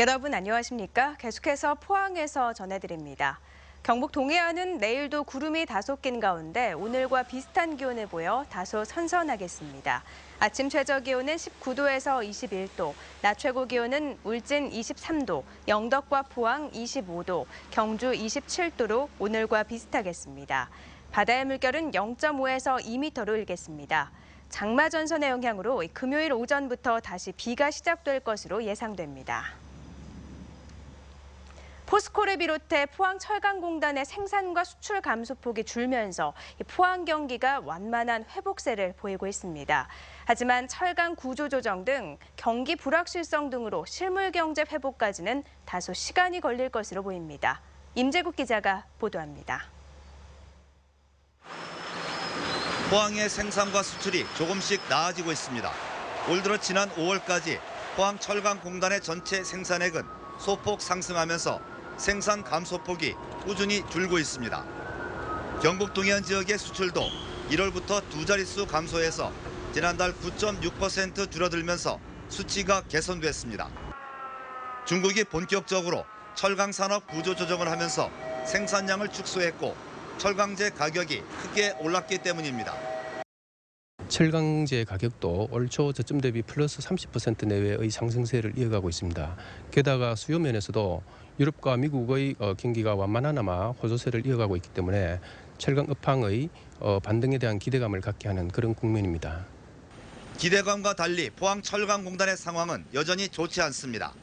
여러분 안녕하십니까? 계속해서 포항에서 전해드립니다. 경북 동해안은 내일도 구름이 다소 낀 가운데 오늘과 비슷한 기온을 보여 다소 선선하겠습니다. 아침 최저 기온은 19도에서 21도, 낮 최고 기온은 울진 23도, 영덕과 포항 25도, 경주 27도로 오늘과 비슷하겠습니다. 바다의 물결은 0.5에서 2m로 일겠습니다. 장마 전선의 영향으로 금요일 오전부터 다시 비가 시작될 것으로 예상됩니다. 포스코를 비롯해 포항철강공단의 생산과 수출 감소폭이 줄면서 포항 경기가 완만한 회복세를 보이고 있습니다. 하지만 철강 구조 조정 등 경기 불확실성 등으로 실물 경제 회복까지는 다소 시간이 걸릴 것으로 보입니다. 임재국 기자가 보도합니다. 포항의 생산과 수출이 조금씩 나아지고 있습니다. 올 들어 지난 5월까지 포항철강공단의 전체 생산액은 소폭 상승하면서 생산 감소폭이 꾸준히 줄고 있습니다. 경북 동해안 지역의 수출도 1월부터 두 자릿수 감소해서 지난달 9.6% 줄어들면서 수치가 개선됐습니다. 중국이 본격적으로 철강 산업 구조 조정을 하면서 생산량을 축소했고 철강제 가격이 크게 올랐기 때문입니다. 철강제 가격도 올 초 저점 대비 플러스 30% 내외의 상승세를 이어가고 있습니다. 게다가 수요 면에서도 유럽과 미국의 경기가 완만하나마 호조세를 이어가고 있기 때문에 철강 업황의 반등에 대한 기대감을 갖게 하는 그런 국면입니다. 기대감과 달리 포항철강공단의 상황은 여전히 좋지 않습니다.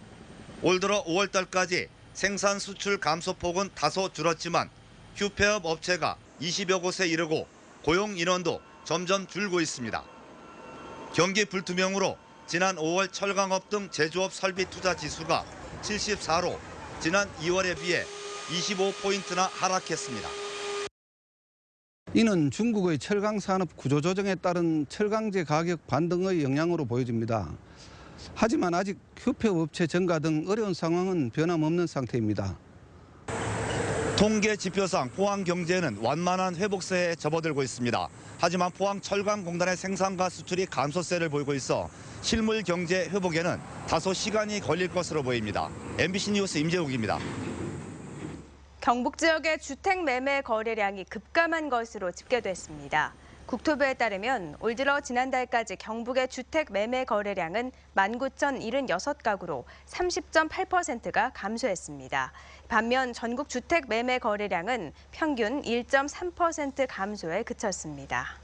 올 들어 5월 달까지 생산 수출 감소폭은 다소 줄었지만 휴폐업 업체가 20여 곳에 이르고 고용 인원도 점점 줄고 있습니다. 경기 불투명으로 지난 5월 철강업 등 제조업 설비 투자 지수가 74로 지난 2월에 비해 25포인트나 하락했습니다. 이는 중국의 철강 산업 구조 조정에 따른 철강제 가격 반등의 영향으로 보여집니다. 하지만 아직 휴폐업 업체 증가 등 어려운 상황은 변함없는 상태입니다. 통계 지표상 포항 경제는 완만한 회복세에 접어들고 있습니다. 하지만 포항철강공단의 생산과 수출이 감소세를 보이고 있어 실물 경제 회복에는 다소 시간이 걸릴 것으로 보입니다. MBC 뉴스 임재욱입니다. 경북 지역의 주택 매매 거래량이 급감한 것으로 집계됐습니다. 국토부에 따르면 올 들어 지난달까지 경북의 주택 매매 거래량은 19,076가구로 30.8%가 감소했습니다. 반면 전국 주택 매매 거래량은 평균 1.3% 감소에 그쳤습니다.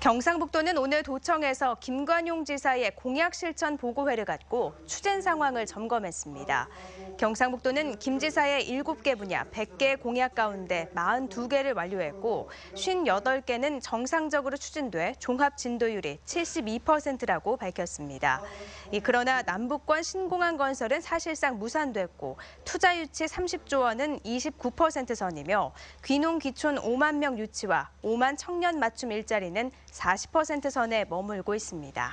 경상북도는 오늘 도청에서 김관용 지사의 공약 실천 보고회를 갖고 추진 상황을 점검했습니다. 경상북도는 김 지사의 7개 분야 100개 공약 가운데 42개를 완료했고 58개는 정상적으로 추진돼 종합 진도율이 72%라고 밝혔습니다. 그러나 남북권 신공항 건설은 사실상 무산됐고 투자 유치 30조 원은 29% 선이며 귀농 귀촌 5만 명 유치와 5만 청년 맞춤 일자리는 40% 선에 머물고 있습니다.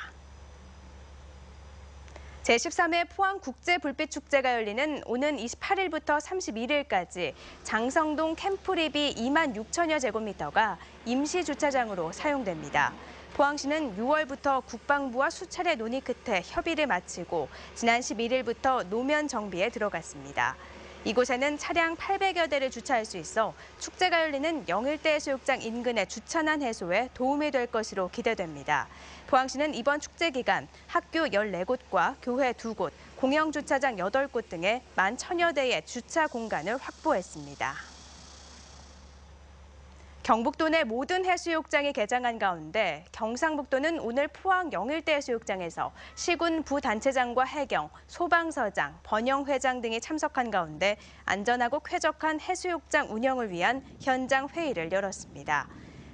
제13회 포항국제불빛축제가 열리는 오는 28일부터 31일까지 장성동 캠프립이 2만 6천여 제곱미터가 임시주차장으로 사용됩니다. 포항시는 6월부터 국방부와 수차례 논의 끝에 협의를 마치고 지난 11일부터 노면 정비에 들어갔습니다. 이곳에는 차량 800여 대를 주차할 수 있어 축제가 열리는 영일대 해수욕장 인근의 주차난 해소에 도움이 될 것으로 기대됩니다. 포항시는 이번 축제 기간 학교 14곳과 교회 2곳, 공영주차장 8곳 등에 11,000여 대의 주차 공간을 확보했습니다. 경북도 내 모든 해수욕장이 개장한 가운데 경상북도는 오늘 포항 영일대 해수욕장에서 시군 부단체장과 해경, 소방서장, 번영회장 등이 참석한 가운데 안전하고 쾌적한 해수욕장 운영을 위한 현장 회의를 열었습니다.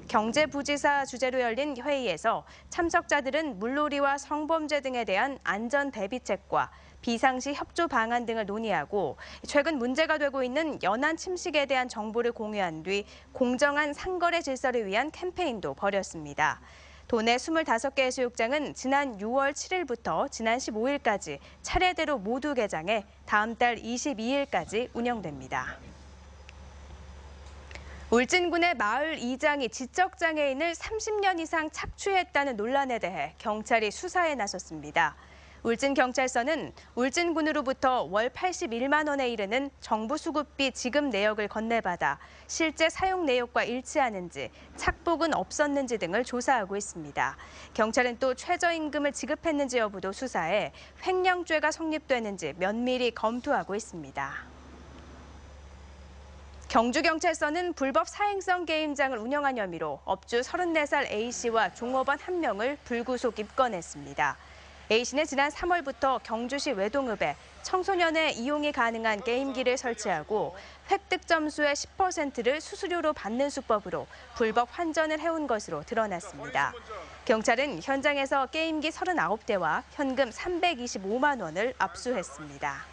경제부지사 주재로 열린 회의에서 참석자들은 물놀이와 성범죄 등에 대한 안전 대비책과 비상시 협조 방안 등을 논의하고 최근 문제가 되고 있는 연안 침식에 대한 정보를 공유한 뒤 공정한 상거래 질서를 위한 캠페인도 벌였습니다. 도내 25개 해수욕장은 지난 6월 7일부터 지난 15일까지 차례대로 모두 개장해 다음 달 22일까지 운영됩니다. 울진군의 마을 이장이 지적장애인을 30년 이상 착취했다는 논란에 대해 경찰이 수사에 나섰습니다. 울진경찰서는 울진군으로부터 월 81만 원에 이르는 정부 수급비 지급 내역을 건네받아 실제 사용 내역과 일치하는지, 착복은 없었는지 등을 조사하고 있습니다. 경찰은 또 최저임금을 지급했는지 여부도 수사해 횡령죄가 성립되는지 면밀히 검토하고 있습니다. 경주경찰서는 불법 사행성 게임장을 운영한 혐의로 업주 34살 A씨와 종업원 1명을 불구속 입건했습니다. A씨는 지난 3월부터 경주시 외동읍에 청소년의 이용이 가능한 게임기를 설치하고 획득 점수의 10%를 수수료로 받는 수법으로 불법 환전을 해온 것으로 드러났습니다. 경찰은 현장에서 게임기 39대와 현금 325만 원을 압수했습니다.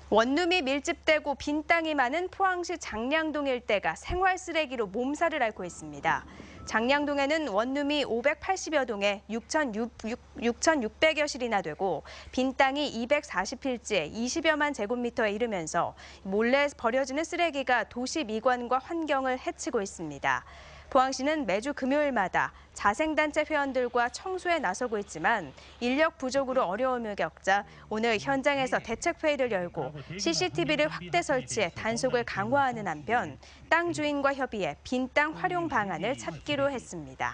원룸이 밀집되고 빈 땅이 많은 포항시 장량동 일대가 생활 쓰레기로 몸살을 앓고 있습니다. 장량동에는 원룸이 580여 동에 6,600여 실이나 되고 빈 땅이 240필지에 20여만 제곱미터에 이르면서 몰래 버려지는 쓰레기가 도시 미관과 환경을 해치고 있습니다. 포항시는 매주 금요일마다 자생단체 회원들과 청소에 나서고 있지만 인력 부족으로 어려움을 겪자 오늘 현장에서 대책회의를 열고 CCTV를 확대 설치해 단속을 강화하는 한편 땅 주인과 협의해 빈 땅 활용 방안을 찾기로 했습니다.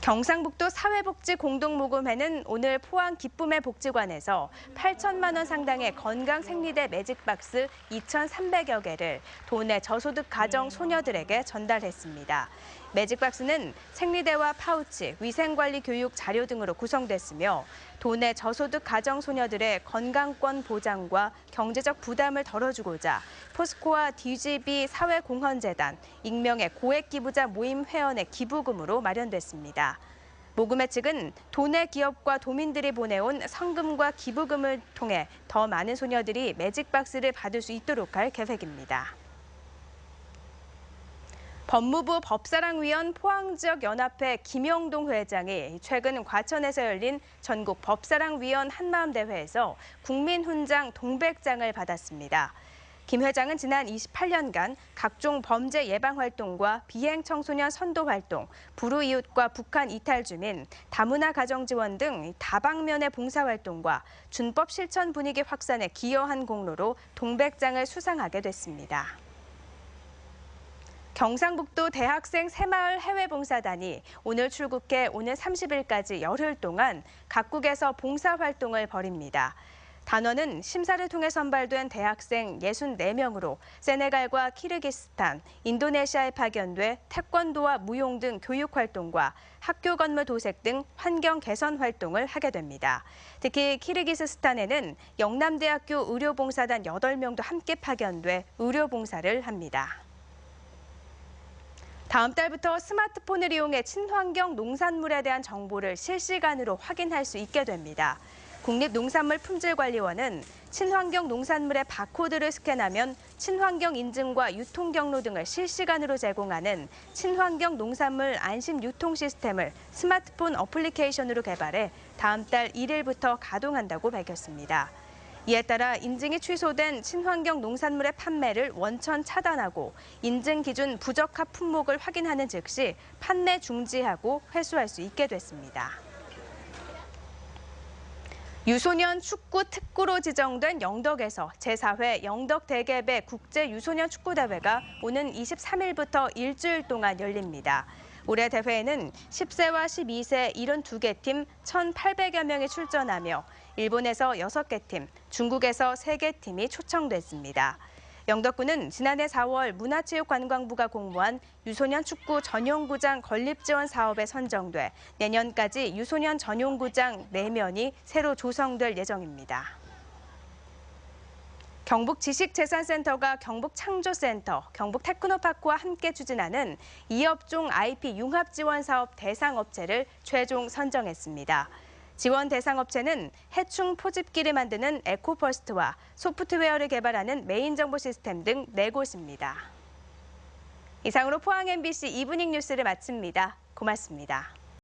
경상북도 사회복지공동모금회는 오늘 포항 기쁨의 복지관에서 8천만 원 상당의 건강생리대 매직박스 2,300여 개를 도내 저소득 가정 소녀들에게 전달했습니다. 매직박스는 생리대와 파우치, 위생관리 교육 자료 등으로 구성됐으며 도내 저소득 가정 소녀들의 건강권 보장과 경제적 부담을 덜어주고자 포스코와 DGB 사회공헌재단, 익명의 고액기부자 모임 회원의 기부금으로 마련됐습니다. 모금회 측은 도내 기업과 도민들이 보내온 성금과 기부금을 통해 더 많은 소녀들이 매직박스를 받을 수 있도록 할 계획입니다. 법무부 법사랑위원 포항지역연합회 김영동 회장이 최근 과천에서 열린 전국 법사랑위원 한마음대회에서 국민훈장 동백장을 받았습니다. 김 회장은 지난 28년간 각종 범죄 예방 활동과 비행 청소년 선도 활동, 불우이웃과 북한 이탈 주민, 다문화 가정 지원 등 다방면의 봉사 활동과 준법 실천 분위기 확산에 기여한 공로로 동백장을 수상하게 됐습니다. 경상북도 대학생 새마을 해외봉사단이 오늘 출국해 오늘 30일까지 열흘 동안 각국에서 봉사활동을 벌입니다. 단원은 심사를 통해 선발된 대학생 64명으로 세네갈과 키르기스탄, 인도네시아에 파견돼 태권도와 무용 등 교육활동과 학교 건물 도색 등 환경 개선 활동을 하게 됩니다. 특히 키르기스스탄에는 영남대학교 의료봉사단 8명도 함께 파견돼 의료봉사를 합니다. 다음 달부터 스마트폰을 이용해 친환경 농산물에 대한 정보를 실시간으로 확인할 수 있게 됩니다. 국립농산물품질관리원은 친환경 농산물의 바코드를 스캔하면 친환경 인증과 유통 경로 등을 실시간으로 제공하는 친환경 농산물 안심 유통 시스템을 스마트폰 어플리케이션으로 개발해 다음 달 1일부터 가동한다고 밝혔습니다. 이에 따라 인증이 취소된 친환경 농산물의 판매를 원천 차단하고 인증 기준 부적합 품목을 확인하는 즉시 판매 중지하고 회수할 수 있게 됐습니다. 유소년 축구 특구로 지정된 영덕에서 제4회 영덕 대개배 국제 유소년 축구대회가 오는 23일부터 일주일 동안 열립니다. 올해 대회에는 10세와 12세 72개 팀 1,800여 명이 출전하며 일본에서 6개 팀, 중국에서 3개 팀이 초청됐습니다. 영덕군은 지난해 4월 문화체육관광부가 공모한 유소년 축구 전용구장 건립 지원 사업에 선정돼 내년까지 유소년 전용구장 4면이 새로 조성될 예정입니다. 경북지식재산센터가 경북창조센터, 경북테크노파크와 함께 추진하는 이업종 IP 융합 지원 사업 대상 업체를 최종 선정했습니다. 지원 대상 업체는 해충 포집기를 만드는 에코퍼스트와 소프트웨어를 개발하는 메인정보 시스템 등 4곳입니다. 이상으로 포항 MBC 이브닝 뉴스를 마칩니다. 고맙습니다.